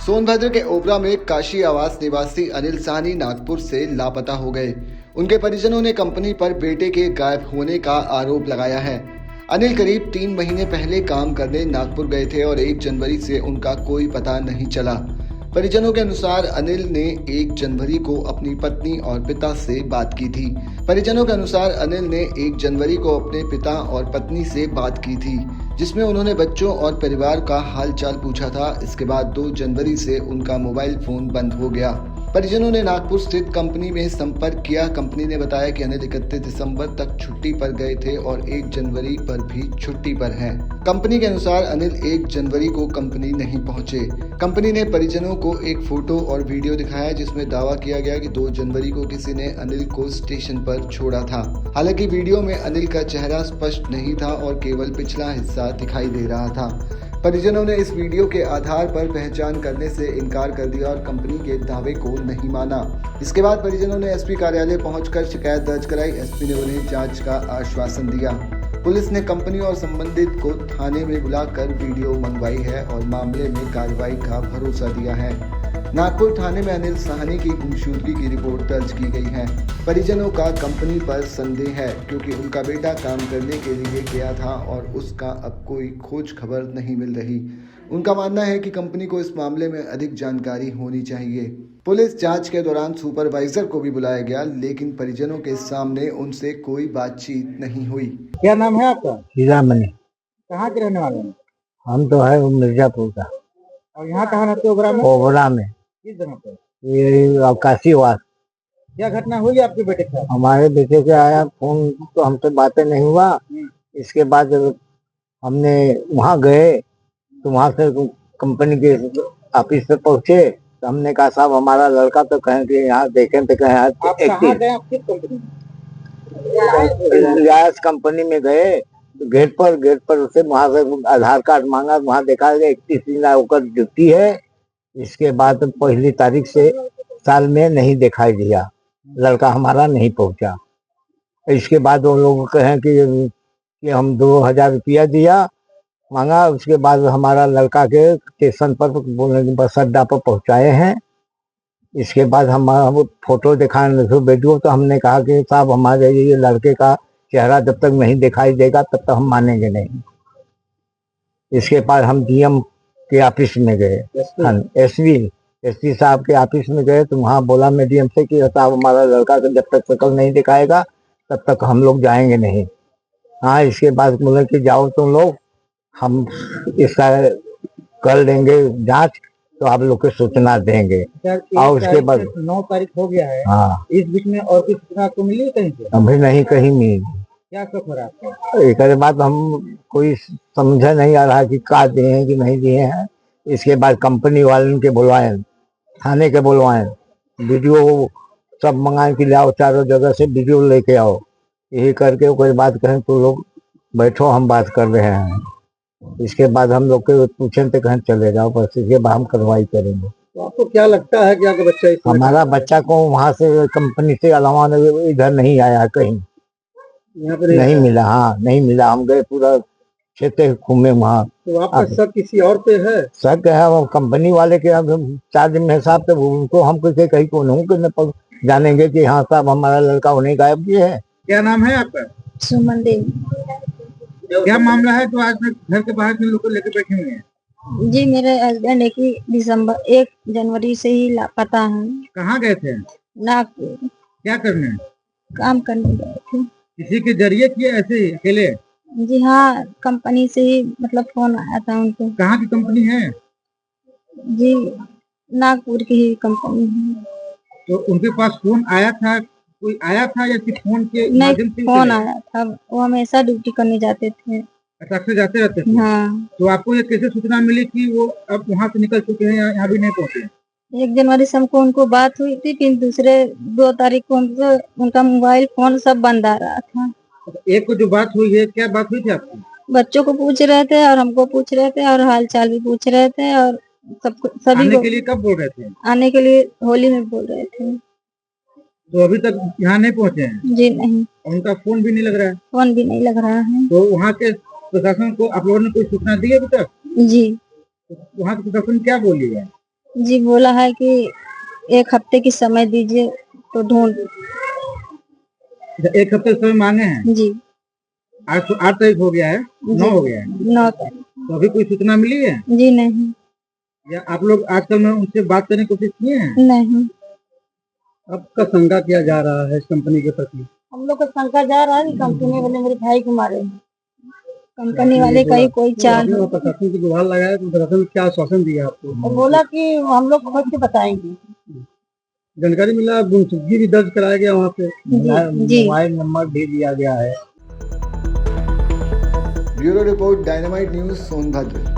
सोनभद्र के ओबरा में काशी आवास निवासी अनिल साहनी नागपुर से लापता हो गए। उनके परिजनों ने कंपनी पर बेटे के गायब होने का आरोप लगाया है। अनिल करीब 3 महीने पहले काम करने नागपुर गए थे और 1 जनवरी से उनका कोई पता नहीं चला। परिजनों के अनुसार अनिल ने 1 जनवरी को अपनी पत्नी और पिता से बात की थी। परिजनों के अनुसार अनिल ने 1 जनवरी को अपने पिता और पत्नी से बात की थी, जिसमें उन्होंने बच्चों और परिवार का हालचाल पूछा था। इसके बाद 2 जनवरी से उनका मोबाइल फोन बंद हो गया। परिजनों ने नागपुर स्थित कंपनी में संपर्क किया। कंपनी ने बताया कि अनिल 31 दिसंबर तक छुट्टी पर गए थे और 1 जनवरी पर भी छुट्टी पर हैं। कंपनी के अनुसार अनिल 1 जनवरी को कंपनी नहीं पहुंचे। कंपनी ने परिजनों को एक फोटो और वीडियो दिखाया, जिसमें दावा किया गया कि 2 जनवरी को किसी ने अनिल को स्टेशन पर छोड़ा था। हालांकि वीडियो में अनिल का चेहरा स्पष्ट नहीं था और केवल पिछला हिस्सा दिखाई दे रहा था। परिजनों ने इस वीडियो के आधार पर पहचान करने से इनकार कर दिया और कंपनी के दावे को नहीं माना। इसके बाद परिजनों ने एसपी कार्यालय पहुंचकर शिकायत दर्ज कराई। एसपी ने उन्हें जांच का आश्वासन दिया। पुलिस ने कंपनी और संबंधित को थाने में बुलाकर वीडियो मंगवाई है और मामले में कार्रवाई का भरोसा दिया है। नागपुर थाने में अनिल साहनी की गुमशुदगी की रिपोर्ट दर्ज की गई है। परिजनों का कंपनी पर संदेह है, क्योंकि उनका बेटा काम करने के लिए गया था और उसका अब कोई खोज खबर नहीं मिल रही। उनका मानना है कि कंपनी को इस मामले में अधिक जानकारी होनी चाहिए। पुलिस जांच के दौरान सुपरवाइजर को भी बुलाया गया, लेकिन परिजनों के सामने उनसे कोई बातचीत नहीं हुई। क्या नाम है आपका? हीरामणि। कहाँ के रहने वाले हैं? हम तो है मिर्जापुर का। और यहाँ कहाँ रहते हो? ओबरा में? ओबरा में। किस जगह पे? ये काशी वास। क्या घटना हुई आपके बेटे के साथ? हमारे बेटे से आया फोन, तो हमसे बातें नहीं हुआ। इसके बाद हमने वहाँ गए तो वहाँ से कंपनी के ऑफिस पे पहुँचे तो हमने कहा साहब हमारा लड़का, तो कहें कि यहाँ देखें तो कहें आप कहाँ गए? आप किस कंपनी में? रिलायंस कंपनी में गए तो गेट पर उसे वहाँ से आधार कार्ड मांगा। वहाँ देखा 31 दिन होकर ड्यूटी है। इसके बाद पहली तारीख से साल में नहीं दिखाई दिया, लड़का हमारा नहीं पहुंचा। इसके बाद वो लोग कहें कि हम 2000 रुपया दिया मांगा। उसके बाद हमारा लड़का के स्टेशन पर बोलने बस अड्डा पर पहुंचाए हैं। इसके बाद हम फोटो दिखाने लगे वीडियो, तो हमने कहा कि साहब हमारे ये लड़के का चेहरा जब तक नहीं दिखाई देगा तब तक हम मानेंगे नहीं। इसके बाद हम डीएम के ऑफिस में गए, एसपी साहब के ऑफिस में गए तो वहाँ बोला मीडियम से कि साहब हमारा लड़का जब तक शक्ल नहीं दिखाएगा तब तक हम लोग जाएंगे नहीं। हाँ, इसके बाद बोले कि जाओ तुम लोग, हम इसका कर देंगे जांच, तो आप लोग को सूचना देंगे। और उसके बाद 9 तारीख हो गया है। हाँ, इस बीच में और कुछ सूचना आपको मिली कहीं से? अभी नहीं, कहीं मिली। क्या शक हो रहा है आपको? एक बात हम कोई समझा नहीं आ रहा कि का दिए हैं कि नहीं दिए हैं। इसके बाद कंपनी वालों के बुलवाए, थाने के बुलवाए, वीडियो सब मंगाए कि लाओ, चारों जगह से वीडियो लेके आओ। यही करके कोई बात कहें तो लोग बैठो हम बात कर रहे हैं। इसके बाद हम लोग के पूछें तो कहें चले जाओ, बस इसके बाद हम कार्रवाई करेंगे। तो आपको क्या लगता है कि आपका बच्चा हमारा बच्चा को वहाँ से कंपनी से अलावा इधर नहीं आया, कहीं यहाँ पे नहीं मिला। हाँ, नहीं मिला। हम गए पूरा क्षेत्र घूमे वहाँ। तो आपका शक किसी और पे है? शक है वो कंपनी वाले के। अब 4 दिन में हिसाब से उनको हम किसी कहीं को नहीं जानेंगे कि हाँ साहब हमारा लड़का उन्हें गायब किए है। क्या नाम है आपका? सुमन देवी। क्या मामला है जो आज घर के बाहर के लोग को लेकर बैठे हुए हैं? जी, मेरे हस्बैंड 1 जनवरी से ही लापता हैं। कहाँ गए थे? नागपुर क्या करने? काम करने गए थे। किसी के जरिए किए ऐसे ही अकेले? जी हाँ, कंपनी से ही मतलब फोन आया था उनको। कहाँ की कंपनी है? जी, नागपुर की ही कंपनी है। तो उनके पास फोन आया था? कोई आया था या सिर्फ फोन के माध्यम से? नहीं, फोन आया था। वो हमेशा ड्यूटी करने जाते थे। अक्सर जाते रहते थे? हाँ। तो आपको ये कैसे सूचना मिली कि वो अब वहाँ से निकल चुके हैं, यहाँ भी नहीं पहुँचे? 1 जनवरी से हमको उनको बात हुई थी, फिर दूसरे 2 तारीख को उनका मोबाइल फोन सब बंद आ रहा था। एक को जो बात हुई है, क्या बात हुई थी आपकी? बच्चों को पूछ रहे थे और हमको पूछ रहे थे और हाल चाल भी पूछ रहे थे और सभी आने के लिए कब बोल रहे थे? आने के लिए होली में बोल रहे थे। तो अभी तक यहाँ नहीं पहुँचे हैं? जी नहीं, उनका फोन भी नहीं लग रहा है? फोन भी नहीं लग रहा है। तो वहाँ के प्रशासन को आप लोगों ने कोई सूचना दी है अभी तक? जी, वहाँ के प्रशासन क्या बोली है? जी बोला है कि 1 हफ्ते की समय दीजिए तो ढूंढ। एक हफ्ते समय मांगे हैं। जी आज तो 8 तारीख हो गया है, 9 हो गया है, 9 तारीख। तो अभी कोई सूचना मिली है जी नहीं या आप लोग आजकल में उनसे बात करने की कोशिश किए हैं? नहीं। आपका शंका किया जा रहा है इस कंपनी के प्रति। हम लोग को शंका जा रहा है कि कंपनी वाले मेरे भाई को मारे हैं। कंपनी वाले का ही कोई चाल आपने वहाँ प्रशासन की गुहार लगाया तो प्रशासन ने क्या आश्वासन दिया आपको? और बोला कि हम लोग खोज के बताएंगे। जानकारी मिला, गुमशुदगी भी दर्ज कराया गया वहाँ पे, जी मोबाइल नंबर भी दिया गया है। Bureau report, dynamite news, Sonbhadra.